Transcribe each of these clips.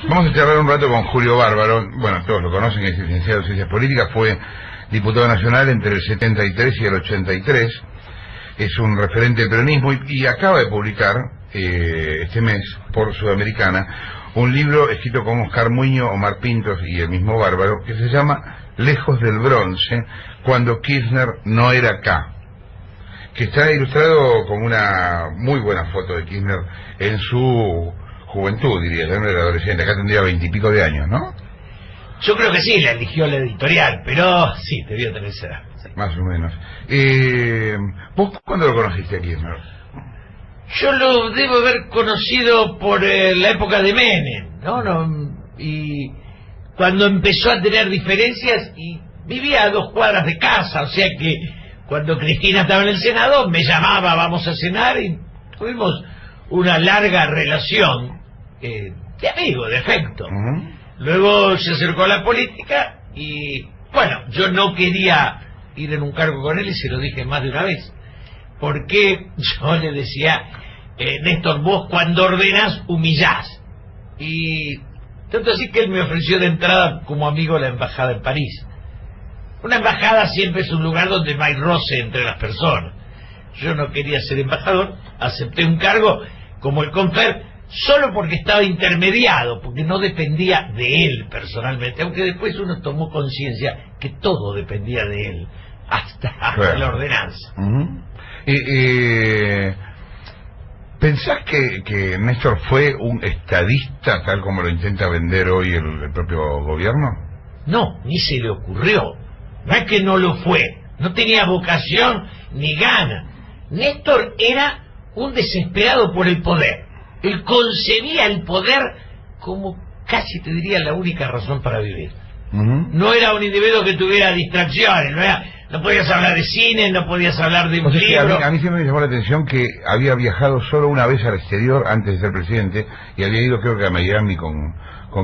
Vamos a charlar un rato con Julio Bárbaro. Bueno, todos lo conocen, es licenciado en Ciencias Políticas, fue diputado nacional entre el 73 y el 83. Es un referente del peronismo y acaba de publicar este mes por Sudamericana un libro escrito con Oscar Muñoz, Omar Pintos y el mismo Bárbaro, que se llama Lejos del Bronce, cuando Kirchner no era acá, que está ilustrado con una muy buena foto de Kirchner en su juventud, diría, ya no era adolescente, acá tendría 20 y pico de años, ¿no? Yo creo que sí, la eligió la editorial, pero sí, debió tener esa edad. Sí. Más o menos. ¿Vos cuándo lo conociste a Kirchner? Yo lo debo haber conocido por la época de Menem, y cuando empezó a tener diferencias, y vivía a 2 cuadras de casa, o sea que cuando Cristina estaba en el Senado me llamaba, vamos a cenar, y tuvimos una larga relación de amigo, de afecto. Luego se acercó a la política y, bueno, yo no quería ir en un cargo con él y se lo dije más de una vez. Porque yo le decía, Néstor, vos cuando ordenás, humillás. Y tanto así que él me ofreció de entrada como amigo la embajada en París. Una embajada siempre es un lugar donde no hay roce entre las personas. Yo no quería ser embajador, acepté un cargo como el Confer, solo porque estaba intermediado, porque no dependía de él personalmente, aunque después uno tomó conciencia que todo dependía de él, hasta la ordenanza. ¿Pensás que Néstor fue un estadista tal como lo intenta vender hoy el propio gobierno? No, ni se le ocurrió. No es que no lo fue, no tenía vocación ni gana. Néstor era un desesperado por el poder. Él concebía el poder como casi te diría la única razón para vivir. No era un individuo que tuviera distracciones, no podías hablar de cine, no podías hablar de un libro. A mí siempre me llamó la atención que había viajado solo una vez al exterior antes de ser presidente y había ido creo que a Miami con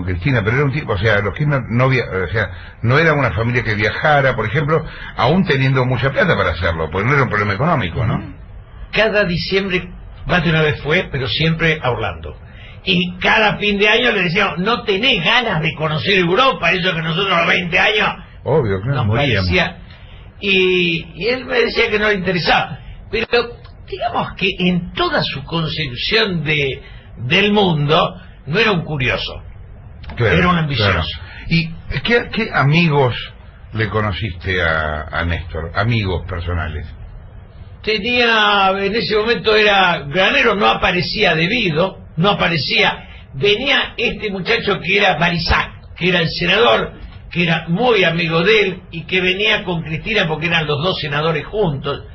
Cristina, pero era un tipo, o sea, los Kirchner no era una familia que viajara, por ejemplo, aún teniendo mucha plata para hacerlo, porque no era un problema económico, ¿no? Cada diciembre, más de una vez fue, pero siempre a Orlando. Y cada fin de año le decíamos, no tenés ganas de conocer Europa, eso que nosotros a los 20 años obvio, claro, nos parecía. Y él me decía que no le interesaba. Pero digamos que en toda su concepción del mundo no era un curioso, claro, era un ambicioso. Claro. ¿Y qué amigos le conociste a Néstor? Amigos personales. Tenía, en ese momento era granero, no aparecía debido, no aparecía. Venía este muchacho que era Marisac, que era el senador, que era muy amigo de él y que venía con Cristina porque eran los 2 senadores juntos.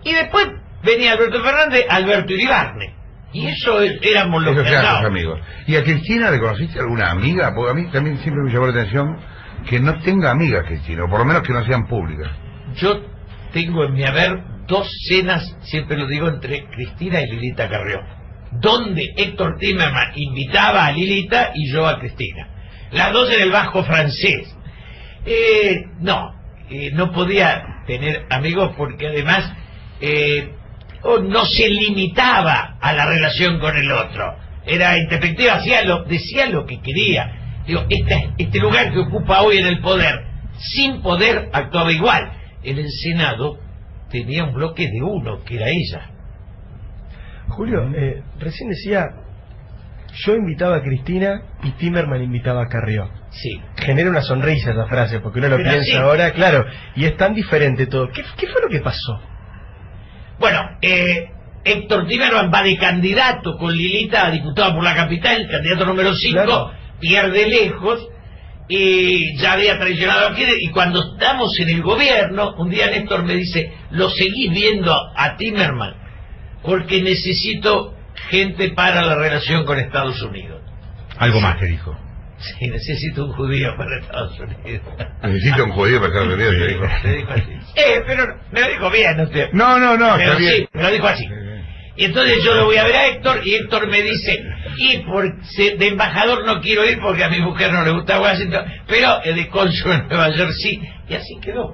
Y después venía Alberto Fernández, Alberto Iribarne. Y eso éramos los que andábamos. Amigos. ¿Y a Cristina le conociste alguna amiga? Porque a mí también siempre me llamó la atención que no tenga amigas Cristina, o por lo menos que no sean públicas. Yo tengo en mi haber 2 cenas, siempre lo digo, entre Cristina y Lilita Carrió, donde Héctor Timerman invitaba a Lilita y yo a Cristina. Las 2 en el Vasco francés. No podía tener amigos porque además no se limitaba a la relación con el otro. Era introspectiva, decía lo que quería. Digo, este lugar que ocupa hoy en el poder, sin poder actuaba igual. En el Senado tenía un bloque de 1, que era ella. Julio, recién decía, yo invitaba a Cristina y Timerman invitaba a Carrió. Sí. Genera una sonrisa esa frase, porque uno lo piensa así ahora, claro, y es tan diferente todo. ¿Qué fue lo que pasó? Bueno, Héctor Timerman va de candidato con Lilita a diputado por la capital, candidato número 5, claro. Pierde lejos, y ya había traicionado a Kirchner, y cuando estamos en el gobierno, un día Néstor me dice, lo seguís viendo a Timerman, porque necesito gente para la relación con Estados Unidos. Algo más que dijo. Sí, necesito un judío para Estados Unidos. Necesito un judío para Estados Unidos, te dijo. Te dijo así. Pero me lo dijo bien, ¿no? No, pero está bien. Sí, me lo dijo así. Y entonces yo lo voy a ver a Héctor, y Héctor me dice, de embajador no quiero ir porque a mi mujer no le gusta Washington, pero de cónsul en Nueva York sí, y así quedó.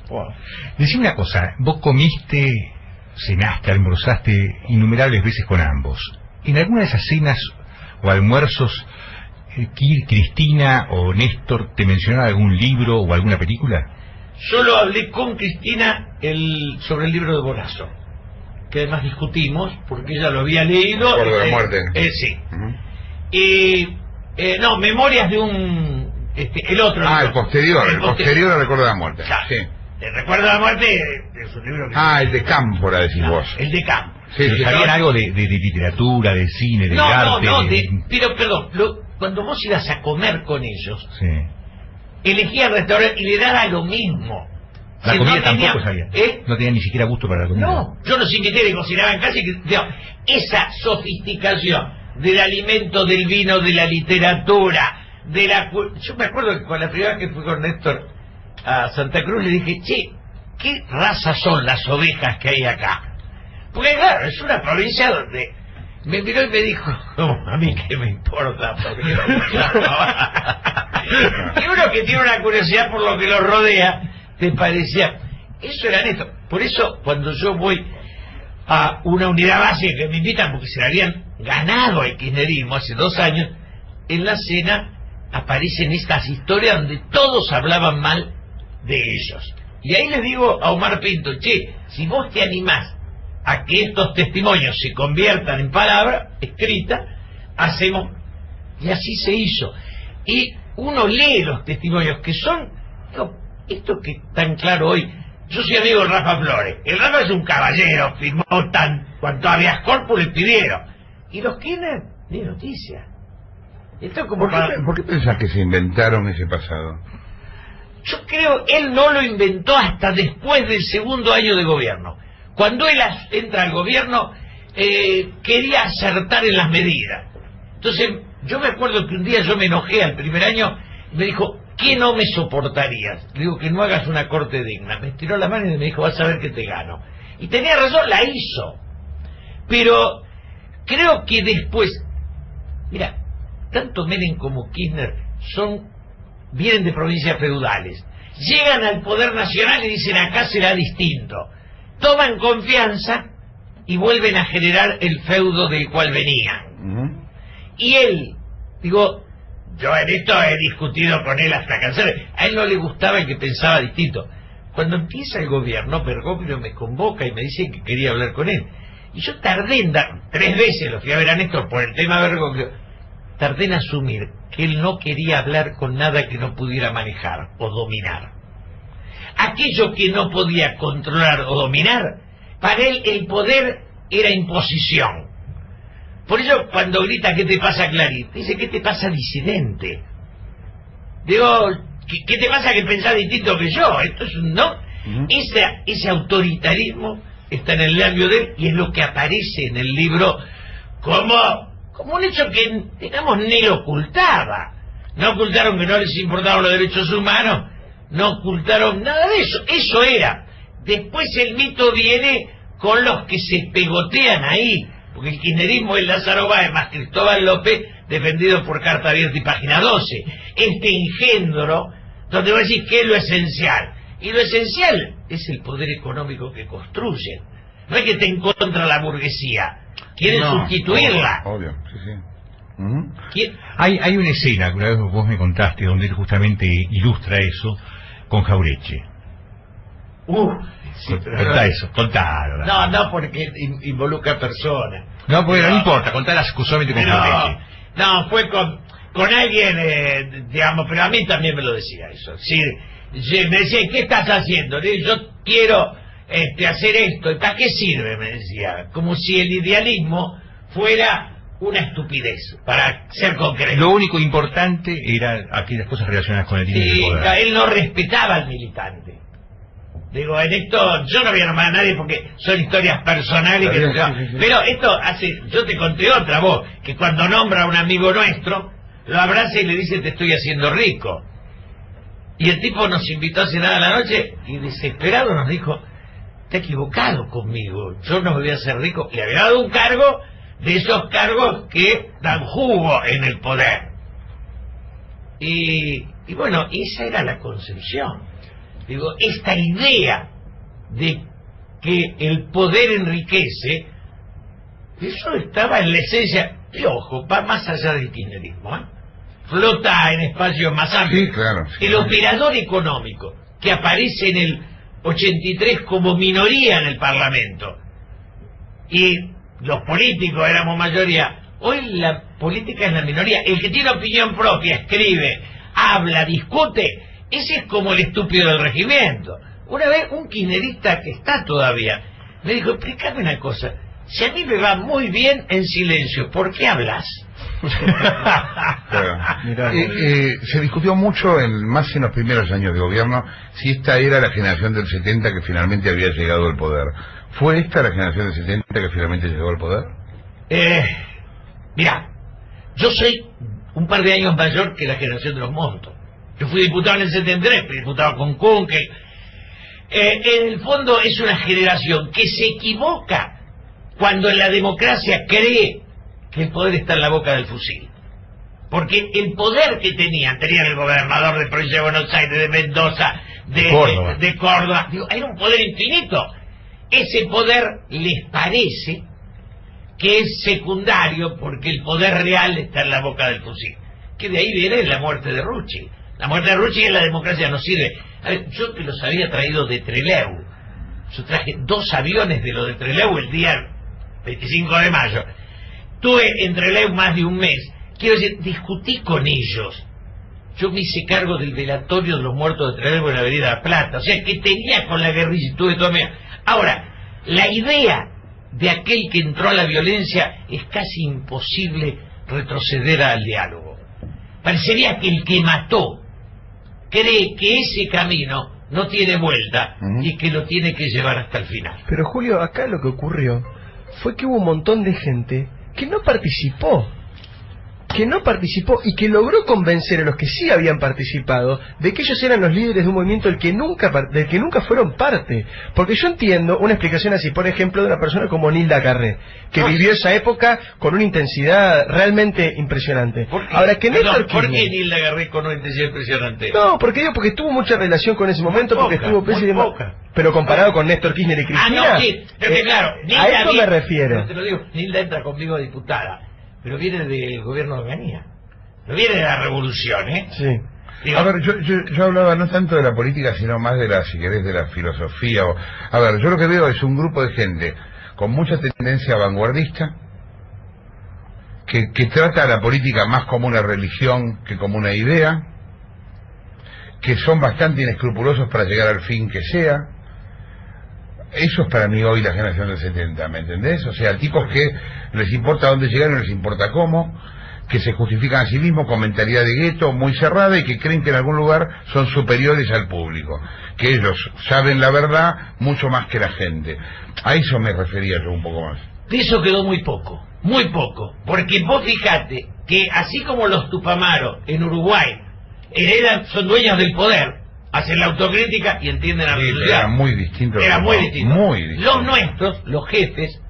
Wow. Decime una cosa, vos comiste, cenaste, almorzaste innumerables veces con ambos. ¿En alguna de esas cenas o almuerzos Cristina o Néstor te mencionaron algún libro o alguna película? Solo hablé con Cristina sobre el libro de Borazo, que además discutimos, porque ella lo había leído. Acuerdo de muerte. Sí. Y no, Memorias de un... el otro libro. El posterior al Recuerdo de la Muerte. Claro. Sí. El Recuerdo de la Muerte es un libro que... el de Cámpora, decís Claro, vos. el de Campo. Sí, sí, ¿Sabían algo de literatura, de cine, de arte? Pero perdón, cuando vos ibas a comer con ellos, Sí. elegía el restaurante y le daba lo mismo. La Si comida no tampoco tenía- sabía. ¿Eh? No tenía ni siquiera gusto para la comida. No, yo los invité, le cocinaba en casa y esa sofisticación del alimento, del vino, de la literatura, yo me acuerdo que con la primera vez que fui con Néstor a Santa Cruz le dije, che, ¿qué raza son las ovejas que hay acá? Porque claro, es una provincia donde me miró y me dijo, a mí qué me importa, porque y uno que tiene una curiosidad por lo que lo rodea, te parecía, eso era Néstor. Por eso cuando yo voy a una unidad básica que me invitan porque se la habían ganado el kirchnerismo hace 2 años, en la cena aparecen estas historias donde todos hablaban mal de ellos. Y ahí les digo a Omar Pinto, che, si vos te animás a que estos testimonios se conviertan en palabra escrita, hacemos... Y así se hizo. Y uno lee los testimonios que son... esto que tan claro hoy... Yo soy amigo de Rafa Flores. El Rafa es un caballero, firmó cuanto habeas corpus le pidieron. Y los Kirchner, ni noticia. Esto es como ¿Por qué pensás que se inventaron ese pasado? Yo creo él no lo inventó hasta después del 2.º año de gobierno. Cuando él entra al gobierno, quería acertar en las medidas. Entonces, yo me acuerdo que un día yo me enojé al primer año y me dijo, ¿qué no me soportarías? Le digo, que no hagas una corte digna. Me estiró la mano y me dijo, vas a ver que te gano. Y tenía razón, la hizo. Pero creo que después, mira, tanto Menem como Kirchner vienen de provincias feudales. Llegan al poder nacional y dicen, acá será distinto. Toman confianza y vuelven a generar el feudo del cual venían. Y él, digo, yo en esto he discutido con él hasta cansar, a él no le gustaba el que pensaba distinto. Cuando empieza el gobierno, Bergoglio me convoca y me dice que quería hablar con él. Y yo tardé en 3 veces, lo fui a ver a Néstor por el tema Bergoglio, tardé en asumir que él no quería hablar con nada que no pudiera manejar o dominar. Aquello que no podía controlar o dominar, para él el poder era imposición. Por eso cuando grita ¿qué te pasa, Clarín? Dice ¿qué te pasa, disidente? Digo, ¿qué te pasa que pensás distinto que yo? Esto es un no. Ese autoritarismo está en el labio de él y es lo que aparece en el libro como un hecho que, digamos, ni lo ocultaba. No ocultaron que no les importaban los derechos humanos, no ocultaron nada de eso. Eso era. Después el mito viene con los que se pegotean ahí, porque el kirchnerismo es Lázaro Báez más Cristóbal López, defendido por Carta Abierta y Página 12. Este engendro, donde vos decís que es lo esencial. Y lo esencial es el poder económico que construyen. No es que esté en contra de la burguesía, quieren sustituirla. Obvio, sí. Hay una escena que una vez vos me contaste donde él justamente ilustra eso con Jaureche. Sí, Contá eso, contalo. No, porque involucra personas. No, pues no importa, contalas solamente con Jaureche. No, fue con alguien, digamos, pero a mí también me lo decía eso. Sí, me decía, ¿qué estás haciendo? Le digo, yo quiero hacer esto. ¿Y para qué sirve? Me decía. Como si el idealismo fuera una estupidez, para ser concreto. Lo único importante era aquellas cosas relacionadas con el dinero y el poder. Él no respetaba al militante. Digo, en esto yo no voy a nombrar a nadie porque son historias personales. Pero esto yo te conté otra voz, que cuando nombra a un amigo nuestro, lo abraza y le dice, te estoy haciendo rico. Y el tipo nos invitó a cenar a la noche y desesperado nos dijo, te has equivocado conmigo, yo no me voy a hacer rico. Le había dado un cargo de esos cargos que dan jugo en el poder. Y bueno, esa era la concepción. Digo, esta idea de que el poder enriquece, eso estaba en la esencia, y ojo, va más allá del kirchnerismo, flota en espacios más amplios. Sí, claro. Sí, el operador económico que aparece en el 83 como minoría en el Parlamento y los políticos éramos mayoría, hoy la política es la minoría. El que tiene opinión propia, escribe, habla, discute, ese es como el estúpido del regimiento. Una vez un kirchnerista que está todavía me dijo, explícame una cosa, si a mí me va muy bien en silencio, ¿por qué hablas? Claro. Se discutió mucho, más en los primeros años de gobierno, si esta era la generación del 70 que finalmente había llegado al poder. ¿Fue esta la generación del 70 que finalmente llegó al poder? Mirá, yo soy un par de años mayor que la generación de los Montos. Yo fui diputado en el 73, fui diputado con Kunkel. En el fondo es una generación que se equivoca cuando en la democracia cree que el poder está en la boca del fusil. Porque el poder que tenían el gobernador de provincia de Buenos Aires, de Mendoza, de Córdoba, digo, era un poder infinito. Ese poder les parece que es secundario porque el poder real está en la boca del fusil. Que de ahí viene la muerte de Rucci. La muerte de Rucci en la democracia no sirve. A ver, yo que los había traído de Trelew, yo traje 2 aviones de lo de Trelew el día 25 de mayo. Tuve en Trelew más de un mes. Quiero decir, discutí con ellos. Yo me hice cargo del velatorio de los muertos de Trelew en la Avenida La Plata. O sea, que tenía con la guerrilla y tuve toda mi... Ahora, la idea de aquel que entró a la violencia es casi imposible retroceder al diálogo. Parecería que el que mató cree que ese camino no tiene vuelta y que lo tiene que llevar hasta el final. Pero Julio, acá lo que ocurrió fue que hubo un montón de gente que no participó y que logró convencer a los que sí habían participado de que ellos eran los líderes de un movimiento del que nunca fueron parte. Porque yo entiendo una explicación así, por ejemplo, de una persona como Nilda Carré, que vivió esa época con una intensidad realmente impresionante. Ahora que Néstor Kirchner... ¿Por qué Nilda Carré con una intensidad impresionante? No, porque tuvo mucha relación con ese momento, porque estuvo presidente. Pero comparado con Néstor Kirchner y Cristina... sí, claro, Nilda, a eso me refiero. No te lo digo, Nilda entra conmigo a diputada, pero viene del gobierno de Onganía, no viene de la revolución, ¿eh? Sí. Digo, a ver, yo hablaba no tanto de la política, sino más de la, si querés, de la filosofía. A ver, yo lo que veo es un grupo de gente con mucha tendencia vanguardista, que trata a la política más como una religión que como una idea, que son bastante inescrupulosos para llegar al fin que sea. Eso es para mí hoy la generación del 70, ¿me entendés? O sea, tipos que les importa dónde llegar y no les importa cómo, que se justifican a sí mismos con mentalidad de gueto muy cerrada y que creen que en algún lugar son superiores al público, que ellos saben la verdad mucho más que la gente. A eso me refería yo un poco más. De eso quedó muy poco, porque vos fijate que así como los Tupamaros en Uruguay son dueños del poder, hacen la autocrítica y entienden la realidad. Era muy distinto. Muy distinto. Los nuestros, los jefes,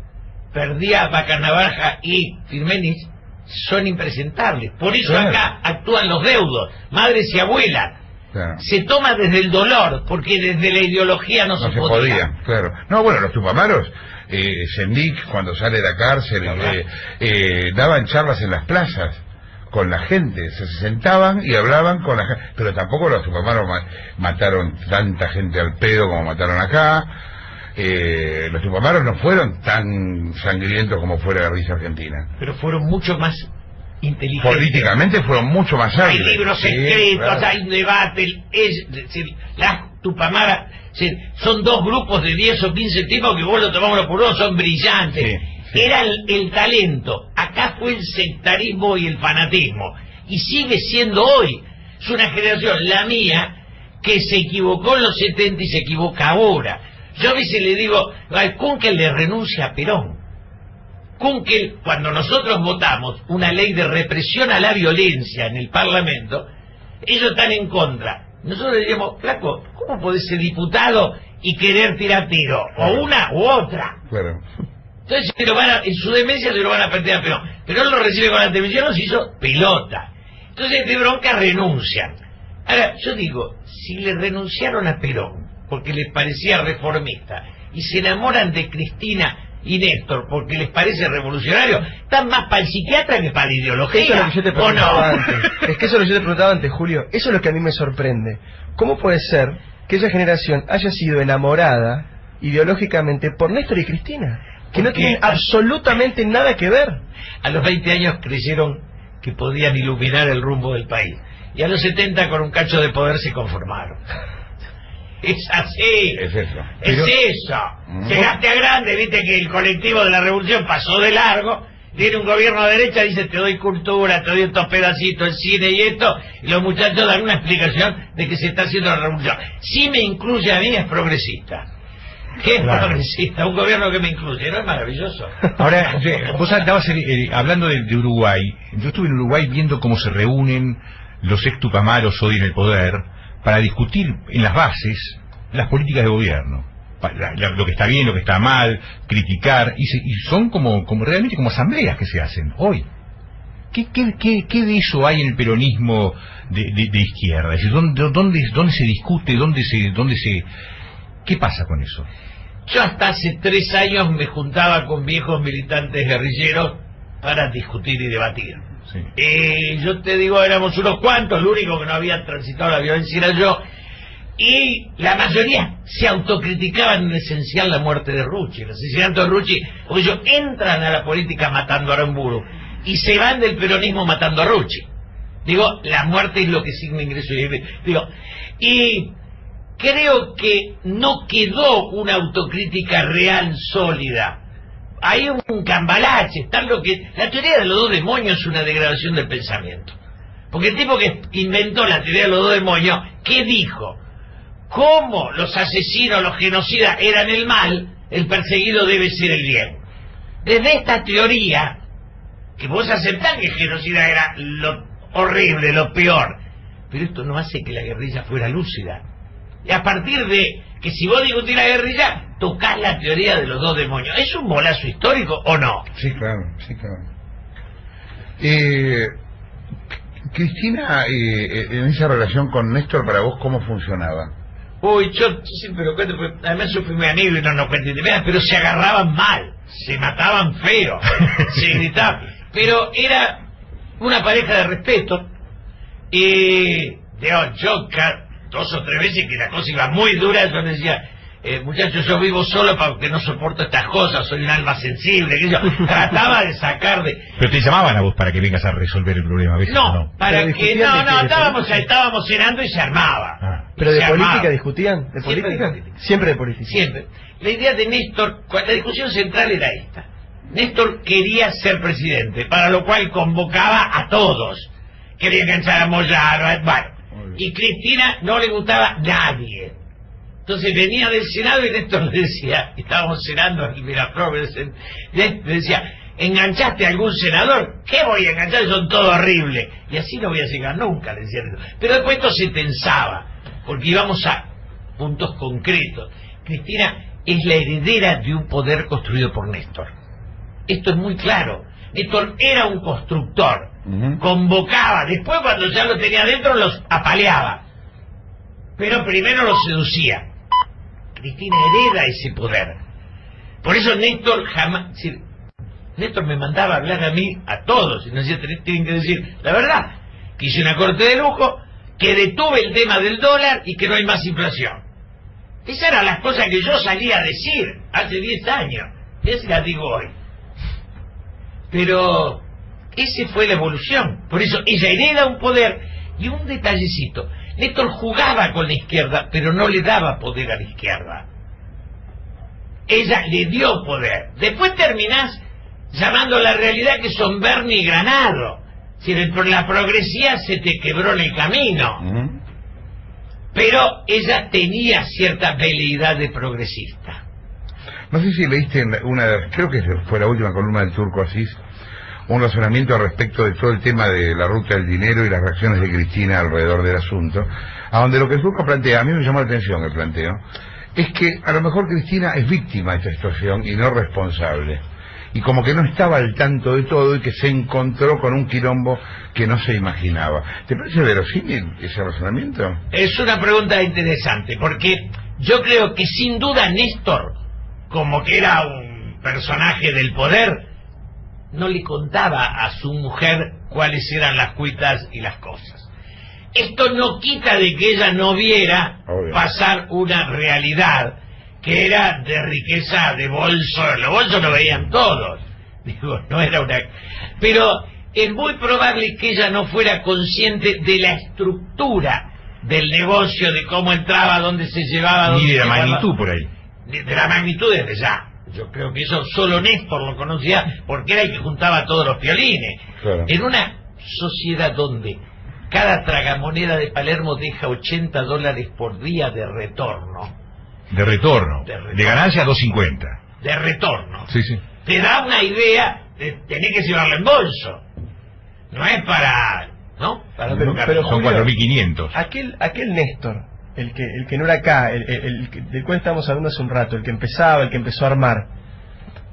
Perdía, Bacanavaja y Firmenich, son impresentables. Por eso acá actúan los deudos, madres y abuelas. Claro. Se toma desde el dolor, porque desde la ideología no se podía. Claro. No, bueno, los Tupamaros, Sendik, cuando sale de la cárcel, daban charlas en las plazas con la gente, se sentaban y hablaban con la gente, pero tampoco los Tupamaros mataron tanta gente al pedo como mataron acá. Los Tupamaros no fueron tan sangrientos como fue la guerrilla argentina, pero fueron mucho más inteligentes. Políticamente fueron mucho más hábiles. Hay libros escritos, claro. Hay un debate. Las Tupamaras son 2 grupos de 10 o 15 tipos que vos lo tomamos por uno, son brillantes. Sí. Era el talento, acá fue el sectarismo y el fanatismo, y sigue siendo hoy. Es una generación, la mía, que se equivocó en los 70 y se equivoca ahora. Yo a veces le digo, Kunkel le renuncia a Perón. Kunkel, cuando nosotros votamos una ley de represión a la violencia en el Parlamento, ellos están en contra. Nosotros le diríamos, flaco, ¿cómo podés ser diputado y querer tirar tiro? O una u otra. Claro. Entonces en su demencia se lo van a perder a Perón. Perón lo recibe con la televisión, nos hizo pelota. Entonces de bronca renuncian. Ahora, yo digo, si le renunciaron a Perón porque les parecía reformista y se enamoran de Cristina y Néstor, porque les parece revolucionario, están más para el psiquiatra que para la ideología. Eso es lo que yo te ¿o preguntaba no? antes. Es que eso es lo que yo te preguntaba antes, Julio. Eso es lo que a mí me sorprende. ¿Cómo puede ser que esa generación haya sido enamorada ideológicamente por Néstor y Cristina? Que no Porque tienen absolutamente nada que ver. A los 20 años creyeron que podían iluminar el rumbo del país. Y a los 70 con un cacho de poder se conformaron. Es así. Es eso. Es eso. Llegaste a grande, viste que el colectivo de la revolución pasó de largo. Viene un gobierno de derecha, dice te doy cultura, te doy estos pedacitos, el cine y esto. Y los muchachos dan una explicación de que se está haciendo la revolución. Si me incluye a mí es progresista. ¿Qué es progresista? Un gobierno que me incluye, ¿no es maravilloso? Ahora, vos estabas hablando de Uruguay. Yo estuve en Uruguay viendo cómo se reúnen los ex Tupamaros hoy en el poder para discutir en las bases las políticas de gobierno. Lo que está bien, lo que está mal, criticar, y son como realmente como asambleas que se hacen hoy. ¿Qué de eso hay en el peronismo de izquierda? Es decir, ¿dónde se discute? ¿Qué pasa con eso? Yo hasta hace 3 años me juntaba con viejos militantes guerrilleros para discutir y debatir. Sí. Yo te digo, éramos unos cuantos, el único que no había transitado la violencia era yo, y la mayoría se autocriticaban en esencial la muerte de Rucci, el asesinato de Rucci, porque ellos entran a la política matando a Aramburu y se van del peronismo matando a Rucci. Digo, la muerte es lo que signa ingreso y creo que no quedó una autocrítica real sólida. Hay un cambalache, la teoría de los 2 demonios es una degradación del pensamiento. Porque el tipo que inventó la teoría de los 2 demonios, ¿qué dijo? Como los asesinos, los genocidas eran el mal, el perseguido debe ser el bien. Desde esta teoría, que vos aceptás que el genocida era lo horrible, lo peor, pero esto no hace que la guerrilla fuera lúcida. Y a partir de que si vos discutís la guerrilla, tocás la teoría de los 2 demonios. ¿Es un bolazo histórico o no? Sí, claro, sí, claro. Cristina, en esa relación con Néstor, para vos, ¿cómo funcionaba? Uy, yo siempre lo cuento, porque además yo fui muy amigo y no nos cuento intimidad, pero se agarraban mal, se mataban feo, se gritaban. Pero era una pareja de respeto, y yo 2 o 3 veces que la cosa iba muy dura, yo le decía, muchachos, yo vivo solo porque no soporto estas cosas, soy un alma sensible, que yo trataba de sacar de... Pero te llamaban a vos para que vengas a resolver el problema, ¿ves? No, para que... No, estábamos cenando y se armaba. ¿Pero de política armaba. discutían? ¿De política? Siempre de política. Siempre. La idea de Néstor, la discusión central era esta. Néstor quería ser presidente, para lo cual convocaba a todos. Quería enganchar a Moyano, bueno. Y Cristina no le gustaba nadie. Entonces venía del Senado y Néstor le decía, estábamos cenando en Miraflores, le decía, ¿enganchaste a algún senador? ¿Qué voy a enganchar? Son todos horribles. Y así no voy a llegar nunca, le decía Néstor. Pero después esto se tensaba, porque íbamos a puntos concretos. Cristina es la heredera de un poder construido por Néstor. Esto es muy claro. Néstor era un constructor, convocaba, después cuando ya lo tenía dentro los apaleaba, pero primero los seducía. Cristina hereda ese poder. Por eso Néstor jamás... Néstor me mandaba a hablar a mí, a todos, y nos decía, tienen que decir la verdad, que hice una corte de lujo, que detuve el tema del dólar y que no hay más inflación. Esas eran las cosas que yo salía a decir hace 10 años, y así las digo hoy. Pero esa fue la evolución. Por eso ella hereda un poder. Y un detallecito, Néstor jugaba con la izquierda, pero no le daba poder a la izquierda. Ella le dio poder. Después terminás llamando a la realidad que son Bernie y Granado. Si la progresía se te quebró en el camino. Pero ella tenía cierta veleidad de progresista. No sé si leíste creo que fue la última columna del Turco Asís, un razonamiento al respecto de todo el tema de la ruta del dinero y las reacciones de Cristina alrededor del asunto, a donde lo que el Turco plantea, a mí me llamó la atención el planteo, es que a lo mejor Cristina es víctima de esta situación y no responsable, y como que no estaba al tanto de todo y que se encontró con un quilombo que no se imaginaba. ¿Te parece verosímil ese razonamiento? Es una pregunta interesante, porque yo creo que sin duda Néstor, como que era un personaje del poder, no le contaba a su mujer cuáles eran las cuitas y las cosas. Esto no quita de que ella no viera pasar una realidad que era de riqueza de bolso. Los bolsos lo veían todos. Digo, no era una... Pero es muy probable que ella no fuera consciente de la estructura del negocio, de cómo entraba, dónde se llevaba... Ni de la magnitud por ahí. De la magnitud desde ya. Yo creo que eso solo Néstor lo conocía, porque era el que juntaba todos los piolines. Claro. En una sociedad donde cada tragamoneda de Palermo deja $80 por día de retorno. De retorno. De ganancia 2.50. De retorno. Sí, sí. Te da una idea de tener que llevarlo en bolso. No es para... ¿no? Para pero son Julio, 4.500. Aquel Néstor, el que no era acá, del cual estábamos hablando hace un rato, el que empezó a armar,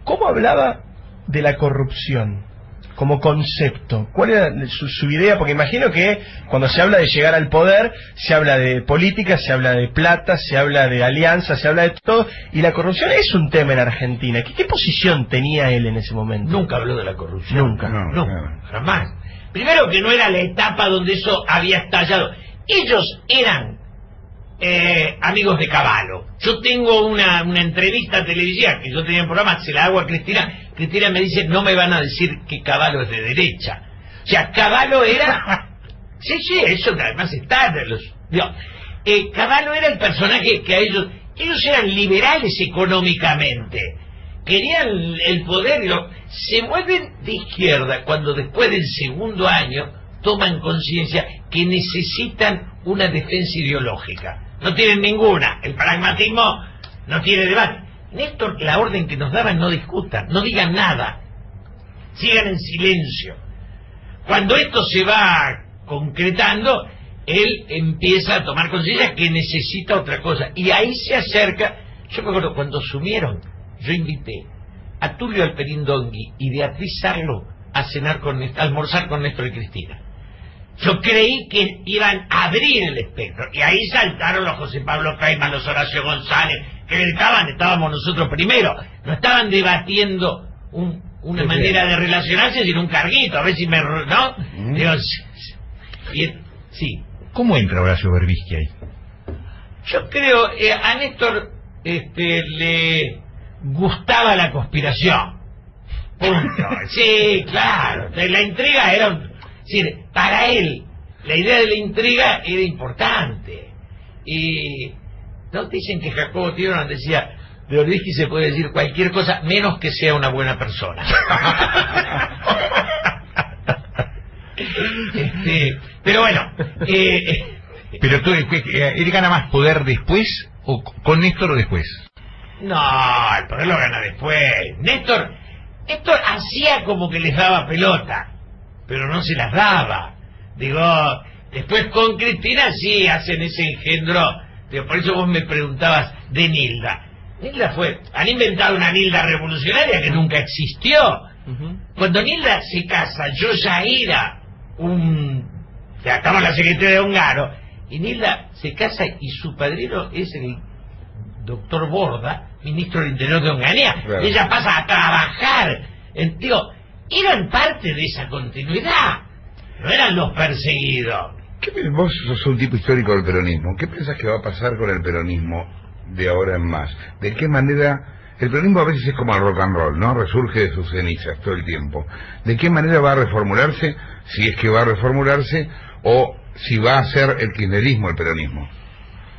¿cómo hablaba de la corrupción como concepto? ¿Cuál era su idea? Porque imagino que cuando se habla de llegar al poder, se habla de política, se habla de plata, se habla de alianzas, se habla de todo, y la corrupción es un tema en Argentina. ¿Qué posición tenía él en ese momento? Nunca habló de la corrupción. Nunca. No, jamás. Primero que no era la etapa donde eso había estallado. Ellos eran amigos de Cavallo. Yo tengo una entrevista televisiva que yo tenía en programa, se la hago a Cristina. Cristina me dice, no me van a decir que Cavallo es de derecha. O sea, Cavallo era... sí, eso además está... Cavallo era el personaje que a ellos eran liberales económicamente. Querían el poder, se vuelven de izquierda cuando después del segundo año toman conciencia que necesitan una defensa ideológica. No tienen ninguna. El pragmatismo no tiene debate. Néstor, la orden que nos daban, no discutan, no digan nada, sigan en silencio. Cuando esto se va concretando, él empieza a tomar conciencia que necesita otra cosa, y ahí se acerca. Yo me acuerdo cuando sumieron, yo invité a Tulio Alperín Dongui y Beatriz Sarlo a almorzar con Néstor y Cristina. Yo creí que iban a abrir el espectro, y ahí saltaron los José Pablo Feynman, los Horacio González, que estábamos nosotros primero. No estaban debatiendo una manera de relacionarse, sino un carguito, a ver si me... ¿no? Dios, sí. ¿Cómo entra Horacio Berbisky ahí? Yo creo, a Néstor le gustaba la conspiración. Punto. Sí, claro. La intriga era... Es decir, para él, la idea de la intriga era importante. Y no dicen que Jacobo Tiburón decía, de Berbisky se puede decir cualquier cosa menos que sea una buena persona. Pero bueno. Pero tú, ¿él gana más poder después o con Néstor o después? No, el poder lo gana después. Néstor hacía como que les daba pelota, pero no se las daba. Digo, después con Cristina sí hacen ese engendro. Digo, por eso vos me preguntabas de Nilda. Han inventado una Nilda revolucionaria que nunca existió. Cuando Nilda se casa, yo ya era ya estaba en la secretaria de Ongaro, y Nilda se casa y su padrino es el doctor Borda, ministro del Interior de Onganía. Claro. Ella pasa a trabajar. Eran parte de esa continuidad, no eran los perseguidos. Vos sos un tipo histórico del peronismo. ¿Qué pensás que va a pasar con el peronismo de ahora en más? ¿De qué manera? El peronismo a veces es como el rock and roll, ¿no? Resurge de sus cenizas todo el tiempo. ¿De qué manera va a reformularse? Si es que va a reformularse, o si va a ser el kirchnerismo el peronismo.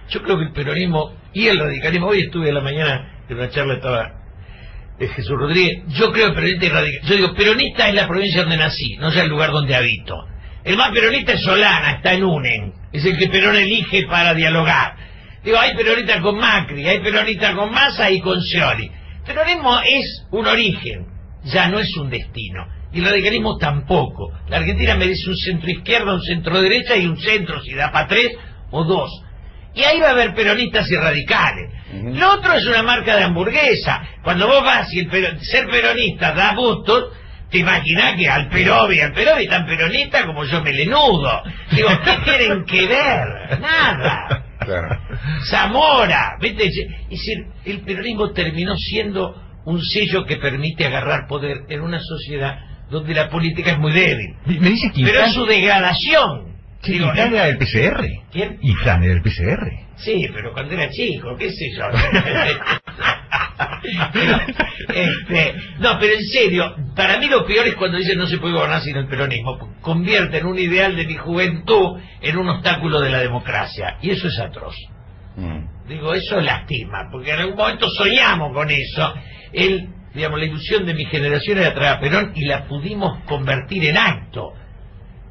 Yo creo que el peronismo y el radicalismo... Hoy estuve a la mañana en una charla, estaba Jesús Rodríguez. Yo creo que peronista y radical. Yo digo, peronista es la provincia donde nací, no es el lugar donde habito. El más peronista es Solana, está en UNEN, es el que Perón elige para dialogar. Digo, hay peronistas con Macri, hay peronistas con Massa y con Scioli. Peronismo es un origen, ya no es un destino. Y el radicalismo tampoco. La Argentina merece un centro izquierda, un centro derecha y un centro, si da para 3 o 2. Y ahí va a haber peronistas y radicales. Lo otro es una marca de hamburguesa. Cuando vos vas y ser peronista da gustos, te imaginás que al Perovi tan peronista como yo melenudo. Digo, ¿qué tienen que ver? Nada. Claro. Zamora, ¿viste? Es decir, el peronismo terminó siendo un sello que permite agarrar poder en una sociedad donde la política es muy débil. Me dice que Pero es su degradación. Sí, Digo, Infran era del PCR. ¿Quién? Infran era del PCR. Sí, pero cuando era chico, qué sé yo. No, pero en serio, para mí lo peor es cuando dicen no se puede gobernar sin el peronismo. Convierten un ideal de mi juventud en un obstáculo de la democracia. Y eso es atroz. Digo, eso lastima, porque en algún momento soñamos con eso. Digamos, la ilusión de mi generación era traer a Perón y la pudimos convertir en acto.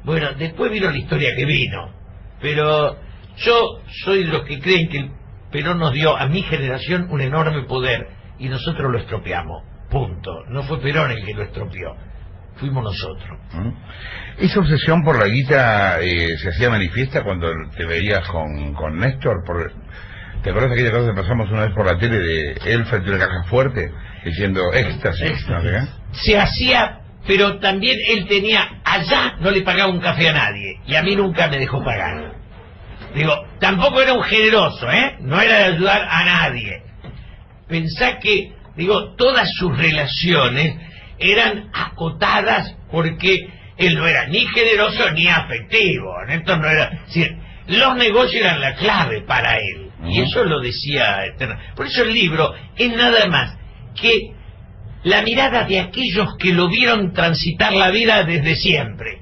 Bueno, después vino la historia que vino. Pero yo soy de los que creen que el Perón nos dio a mi generación un enorme poder y nosotros lo estropeamos. Punto. No fue Perón el que lo estropeó. Fuimos nosotros. ¿Esa obsesión por la guita se hacía manifiesta cuando te veías con Néstor? ¿Te acuerdas de aquella cosa que pasamos una vez por la tele de él frente a una caja fuerte diciendo éxtasis? ¿No? Se hacía, pero también él tenía, allá no le pagaba un café a nadie y a mí nunca me dejó pagar. Digo, tampoco era un generoso, no era de ayudar a nadie. Pensá que, digo, todas sus relaciones eran acotadas porque él no era ni generoso ni afectivo. Esto no era, es decir, los negocios eran la clave para él. Y eso lo decía Eterno. Por eso el libro es nada más que la mirada de aquellos que lo vieron transitar la vida desde siempre.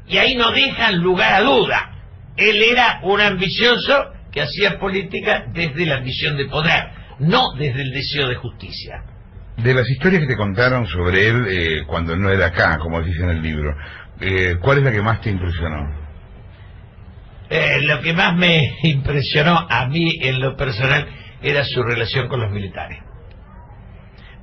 Y ahí no dejan lugar a duda. Él era un ambicioso que hacía política desde la ambición de poder, no desde el deseo de justicia. De las historias que te contaron sobre él cuando no era acá, como dice en el libro, ¿cuál es la que más te impresionó? Lo que más me impresionó a mí en lo personal era su relación con los militares.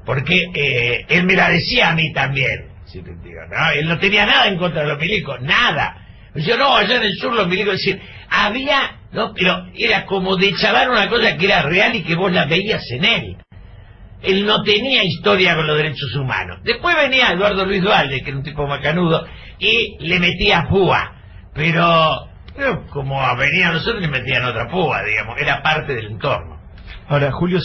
Porque él me la decía a mí también. Si te digo, ¿no? Él no tenía nada en contra de los milicos, nada. Yo no, allá en el sur los milicos decían, había, no, pero era como de chavar una cosa que era real y que vos la veías en él. Él no tenía historia con los derechos humanos. Después venía Eduardo Luis Duhalde, que era un tipo macanudo, y le metía púa. Pero como venía a nosotros, le metían otra púa, digamos. Era parte del entorno. Ahora, Julio,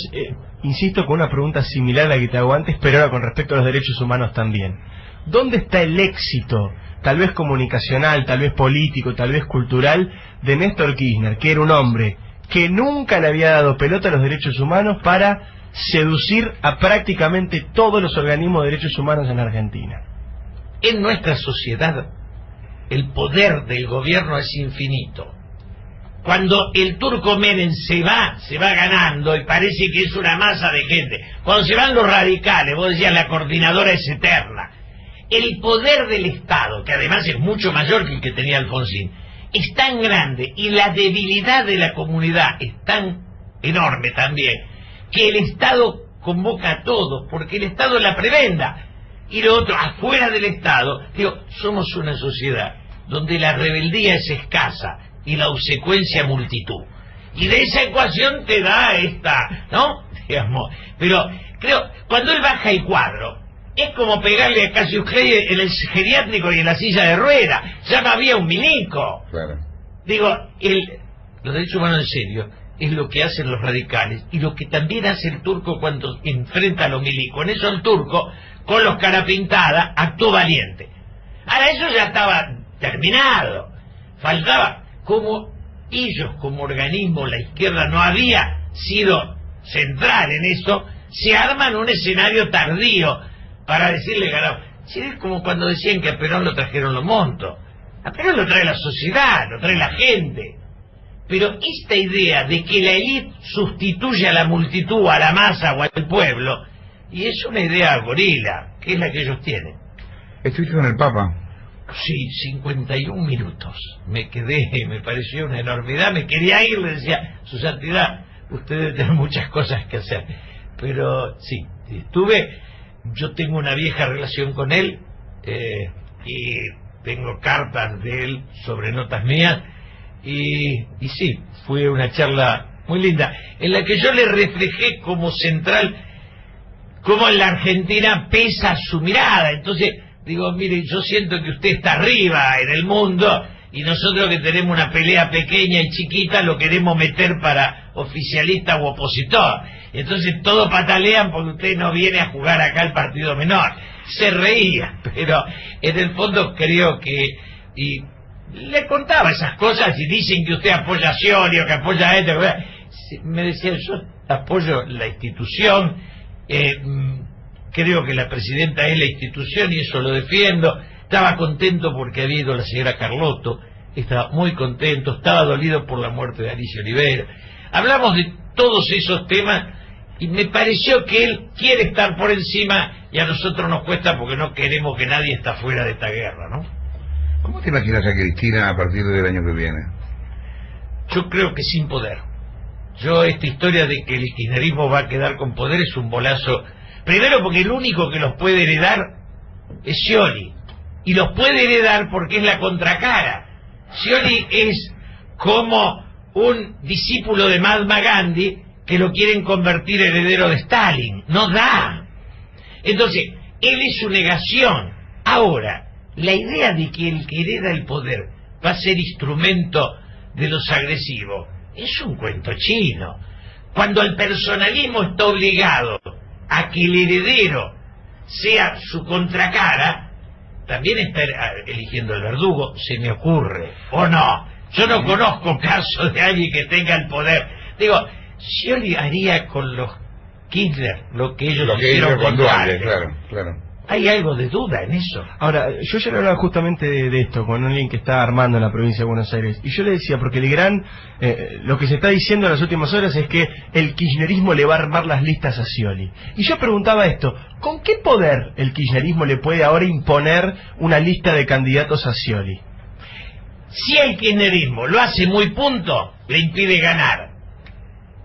insisto con una pregunta similar a la que te hago antes, pero ahora con respecto a los derechos humanos también. ¿Dónde está el éxito, tal vez comunicacional, tal vez político, tal vez cultural, de Néstor Kirchner, que era un hombre que nunca le había dado pelota a los derechos humanos para seducir a prácticamente todos los organismos de derechos humanos en Argentina? En nuestra sociedad, el poder del gobierno es infinito. Cuando el turco Menem se va ganando y parece que es una masa de gente. Cuando se van los radicales, vos decías la coordinadora es eterna. El poder del Estado, que además es mucho mayor que el que tenía Alfonsín, es tan grande y la debilidad de la comunidad es tan enorme también, que el Estado convoca a todos, porque el Estado es la prebenda. Y lo otro, afuera del Estado, digo, somos una sociedad donde la rebeldía es escasa y la obsecuencia multitud. Y de esa ecuación te da esta, ¿no? Digamos, pero creo, cuando él baja el cuadro, es como pegarle a Cassius-Clay en el geriátrico y en la silla de ruedas. Ya no había un milico. Claro. Digo, los derechos humanos en serio es lo que hacen los radicales y lo que también hace el turco cuando enfrenta a los milicos. En eso el turco, con los cara pintada, actuó valiente. Ahora eso ya estaba terminado. Faltaba, como ellos como organismo, la izquierda no había sido central en eso, se arman un escenario tardío para decirle ganado. Si es como cuando decían que a Perón lo trajeron los montos. A Perón lo trae la sociedad, lo trae la gente. Pero esta idea de que la élite sustituye a la multitud, a la masa o al pueblo, y es una idea gorila, que es la que ellos tienen. ¿Estuviste con el Papa? Sí, 51 minutos. Me quedé, me pareció una enormidad, me quería ir, le decía, Su Santidad, usted debe tener muchas cosas que hacer. Pero sí, estuve, yo tengo una vieja relación con él, y tengo cartas de él sobre notas mías, y sí, fue una charla muy linda, en la que yo le reflejé como central, cómo en la Argentina pesa su mirada. Entonces, digo, mire, yo siento que usted está arriba en el mundo y nosotros que tenemos una pelea pequeña y chiquita lo queremos meter para oficialista u opositor. Entonces todos patalean porque usted no viene a jugar acá al partido menor. Se reía, pero en el fondo creo que... y le contaba esas cosas y dicen que usted apoya a Scioli o que apoya a esto. Me decía, yo apoyo la institución, creo que la presidenta es la institución y eso lo defiendo. Estaba contento porque había ido la señora Carlotto, estaba muy contento, estaba dolido por la muerte de Alicia Olivera. Hablamos de todos esos temas y me pareció que él quiere estar por encima y a nosotros nos cuesta porque no queremos que nadie esté fuera de esta guerra, ¿no? ¿Cómo te imaginas a Cristina a partir del año que viene? Yo creo que sin poder. Esta historia de que el kirchnerismo va a quedar con poder es un bolazo. Primero porque el único que los puede heredar es Scioli. Y los puede heredar porque es la contracara. Scioli es como un discípulo de Mahatma Gandhi que lo quieren convertir heredero de Stalin. No da. Entonces, él es su negación. Ahora, la idea de que el que hereda el poder va a ser instrumento de los agresivos es un cuento chino. Cuando el personalismo está obligado a que el heredero sea su contracara, también está eligiendo el verdugo, se me ocurre, o no. Yo no conozco casos de alguien que tenga el poder. Digo, Scioli haría con los Kirchner lo que ellos hicieron con Dualde. Claro. Hay algo de duda en eso. Ahora, yo ya le hablaba justamente de esto con alguien que está armando en la provincia de Buenos Aires, y yo le decía, porque lo que se está diciendo en las últimas horas es que el kirchnerismo le va a armar las listas a Scioli. Y yo preguntaba esto, ¿con qué poder el kirchnerismo le puede ahora imponer una lista de candidatos a Scioli? Si el kirchnerismo lo hace muy punto, le impide ganar.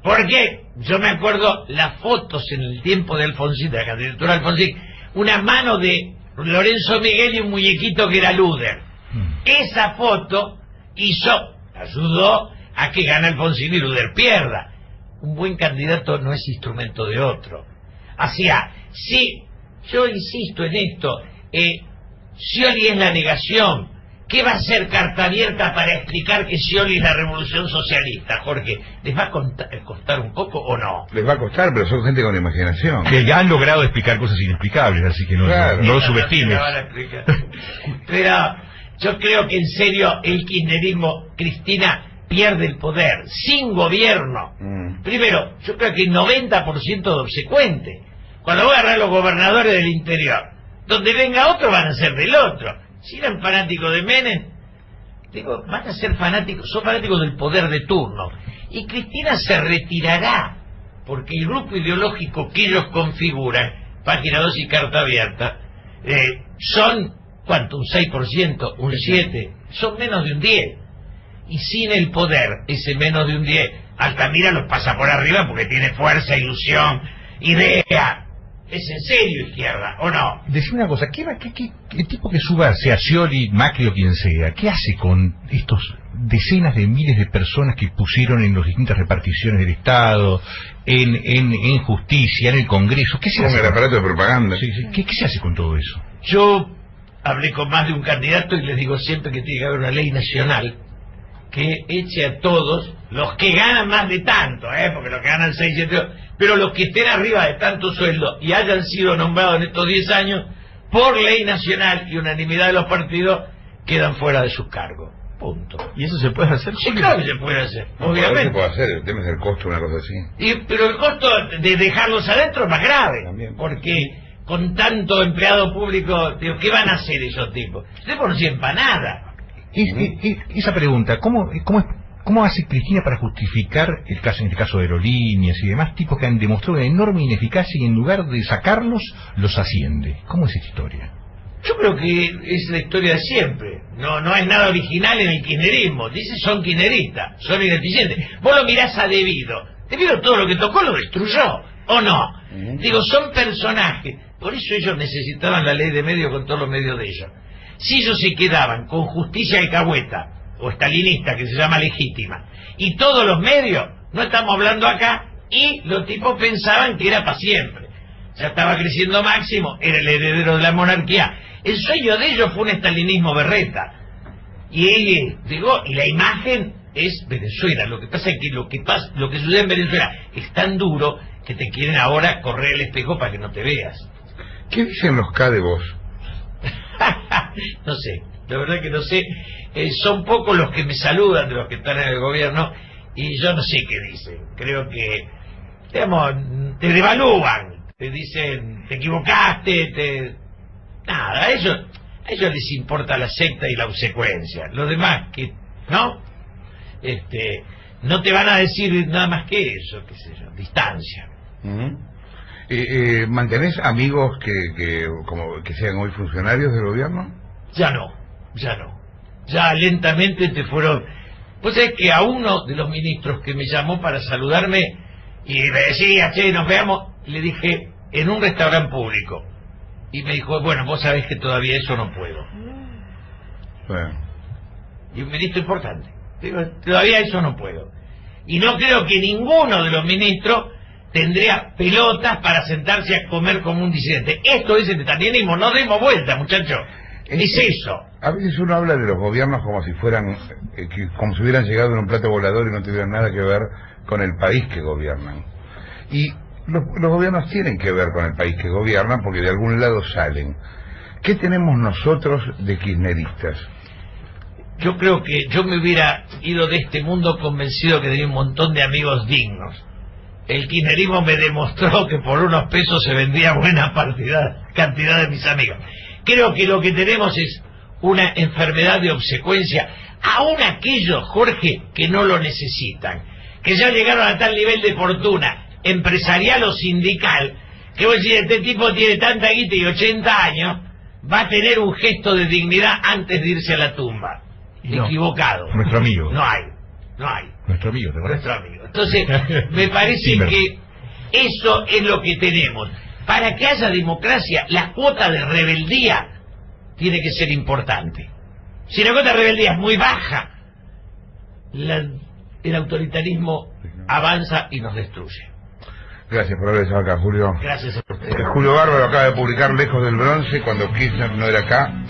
Porque yo me acuerdo las fotos en el tiempo de Alfonsín, de la candidatura de Alfonsín, una mano de Lorenzo Miguel y un muñequito que era Luder. Esa foto ayudó a que gane Alfonsín y Luder pierda. Un buen candidato no es instrumento de otro. O sea, sí, yo insisto en esto, Scioli es la negación. ¿Qué va a hacer carta abierta para explicar que Scioli es la revolución socialista, Jorge? ¿Les va a costar un poco o no? Les va a costar, pero son gente con imaginación. Que ya han logrado explicar cosas inexplicables, así que no lo subestimes. Pero yo creo que en serio el kirchnerismo, Cristina, pierde el poder, sin gobierno. Primero, yo creo que el 90% de obsecuente. Cuando voy a agarrar a los gobernadores del interior, donde venga otro van a ser del otro. Si eran fanáticos de Menem, digo, van a ser fanáticos, son fanáticos del poder de turno. Y Cristina se retirará, porque el grupo ideológico que ellos configuran, página 2 y carta abierta, son, ¿cuánto? Un 6%, un 7%, son menos de un 10%. Y sin el poder, ese menos de un 10%, Altamira los pasa por arriba porque tiene fuerza, ilusión, idea. ¿Es en serio izquierda o no? Decime una cosa, el tipo que suba, sea Scioli, Macri o quien sea, ¿qué hace con estos decenas de miles de personas que pusieron en las distintas reparticiones del Estado, en justicia, en el Congreso? ¿Qué se hace? Con el aparato de propaganda. Sí. ¿Qué se hace con todo eso? Yo hablé con más de un candidato y les digo siempre que tiene que haber una ley nacional que eche a todos los que ganan más de tanto, porque los que ganan 6, 7, 8, pero los que estén arriba de tanto sueldo y hayan sido nombrados en estos 10 años, por ley nacional y unanimidad de los partidos, quedan fuera de sus cargos. Punto. ¿Y eso se puede hacer? Sí, claro que se puede hacer, No, obviamente. se puede hacer, el tema es el costo, una cosa así. Pero el costo de dejarlos adentro es más grave, También. porque con tanto empleado público, digo, ¿qué van a hacer esos tipos? No sirven para nada. Esa pregunta, ¿cómo hace Cristina para justificar en el caso de aerolíneas y demás tipos que han demostrado una enorme ineficacia y en lugar de sacarlos, los asciende? ¿Cómo es esta historia? Yo creo que es la historia de siempre. No hay nada original en el kirchnerismo. Dice, son kirchneristas, son ineficientes. Vos lo mirás a Debido. Debido todo lo que tocó lo destruyó, ¿o no? Digo, son personajes. Por eso ellos necesitaban la ley de medios con todos los medios de ellos. Si ellos se quedaban con justicia alcahueta o estalinista, que se llama legítima, y todos los medios, no estamos hablando acá, y los tipos pensaban que era para siempre. Ya estaba creciendo Máximo, era el heredero de la monarquía. El sueño de ellos fue un estalinismo berreta. Y digo, y la imagen es Venezuela. Lo que pasa es que lo que sucede en Venezuela es tan duro que te quieren ahora correr el espejo para que no te veas. ¿Qué dicen los K de vos? No sé, la verdad que no sé. Son pocos los que me saludan de los que están en el gobierno y yo no sé qué dicen. Creo que, digamos, te devalúan, te dicen, te equivocaste, nada, a ellos les importa la secta y la obsecuencia. Los demás, que ¿no? No te van a decir nada más que eso, qué sé yo, distancia. ¿Mantenés amigos que sean hoy funcionarios del gobierno? Ya no. Ya lentamente te fueron... Pues es que a uno de los ministros que me llamó para saludarme y me decía, che, nos veamos, le dije, en un restaurante público. Y me dijo, bueno, vos sabés que todavía eso no puedo. Bueno. Y un ministro importante. Digo, todavía eso no puedo. Y no creo que ninguno de los ministros tendría pelotas para sentarse a comer como un disidente. Esto es el estalinismo, no demos vuelta, muchachos. Es eso. A veces uno habla de los gobiernos como si fueran, como si hubieran llegado en un plato volador y no tuvieran nada que ver con el país que gobiernan. Y los gobiernos tienen que ver con el país que gobiernan porque de algún lado salen. ¿Qué tenemos nosotros de kirchneristas? Yo creo que yo me hubiera ido de este mundo convencido que tenía un montón de amigos dignos. El kirchnerismo me demostró que por unos pesos se vendía buena cantidad de mis amigos. Creo que lo que tenemos es una enfermedad de obsecuencia, aún aquellos, Jorge, que no lo necesitan, que ya llegaron a tal nivel de fortuna empresarial o sindical, que vos decís, este tipo tiene tanta guita y 80 años, va a tener un gesto de dignidad antes de irse a la tumba. No, equivocado. Nuestro amigo. No hay. Nuestro amigo, ¿te parece? Nuestro amigo. Entonces, me parece que eso es lo que tenemos. Para que haya democracia, la cuota de rebeldía tiene que ser importante. Si la cuota de rebeldía es muy baja, el autoritarismo avanza y nos destruye. Gracias por haber estado acá, Julio. Gracias a ustedes. Julio Bárbaro acaba de publicar Lejos del Bronce, cuando Kirchner no era acá.